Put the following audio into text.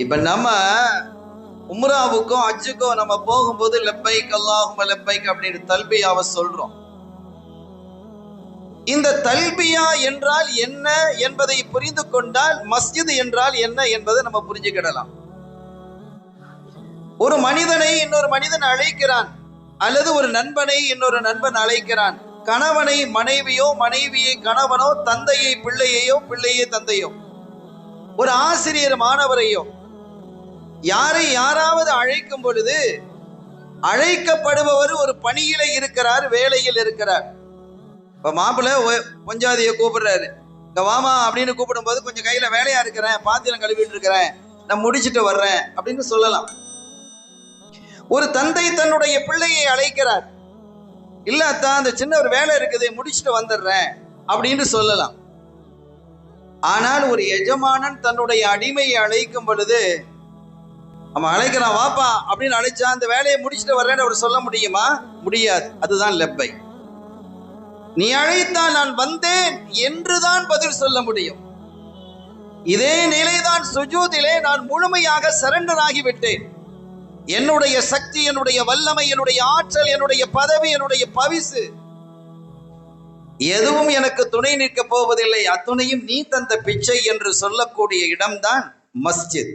இப்ப நம்ம உம்ராவுக்கும் ஹஜ்ஜுக்கும் நம்ம போகும்போது லப்பைக் அல்லாஹும்ம லப்பைக் அப்படின்னு தல்பியாவை சொல்றோம். இந்த தல்பியா என்றால் என்ன என்பதை புரிந்து கொண்டால் மஸ்ஜித் என்றால் என்ன என்பதை நம்ம புரிஞ்சுக்கிடலாம். ஒரு மனிதனை இன்னொரு மனிதன் அழைக்கிறான், அல்லது ஒரு நண்பனை இன்னொரு நண்பன் அழைக்கிறான். கணவனை மனைவியோ, மனைவியை கணவனோ, தந்தையை பிள்ளையையோ, பிள்ளையை தந்தையோ, ஒரு ஆசிரியர் மாணவரையோ, யாரை யாராவது அழைக்கும் பொழுது அழைக்கப்படுபவர் ஒரு பணியில இருக்கிறார், வேலையில் இருக்கிறார். இப்ப மாப்பிள்ளை பொஞ்சாதிய கூப்பிடுறாரு, இங்க வாமா அப்படின்னு கூப்பிடும் போது கொஞ்சம் கையில வேலையா இருக்கிறேன், பாத்திரம் கழுவிட்டு இருக்கிறேன், நான் முடிச்சுட்டு வர்றேன் அப்படின்னு சொல்லலாம். ஒரு தந்தை தன்னுடைய பிள்ளையை அழைக்கிறார், இல்லத்தான் அந்த சின்ன ஒரு வேலை இருக்குது முடிச்சுட்டு வந்துடுறேன் அப்படின்னு சொல்லலாம். ஆனால் ஒரு எஜமானன் தன்னுடைய அடிமையை அழைக்கும் பொழுது அவன் அழைக்கிறான், வாப்பா அப்படின்னு அழைச்சா அந்த வேலையை முடிச்சுட்டு வர்றேன்னு அவர் சொல்ல முடியுமா? முடியாது. அதுதான் லப்பை. நீ அழைத்தால் நான் வந்தேன் என்றுதான் பதில் சொல்ல முடியும். இதே நிலைதான் சுஜூதிலே நான் முழுமையாக சரண்டர் ஆகிவிட்டேன். என்னுடைய சக்தி, என்னுடைய வல்லமை, என்னுடைய ஆற்றல், என்னுடைய பதவி, என்னுடைய பவிசு எதுவும் எனக்கு துணை நிற்க போவதில்லை, அத்துணையும் நீ தந்த பிச்சை என்று சொல்லக்கூடிய இடம்தான் மஸ்ஜித்.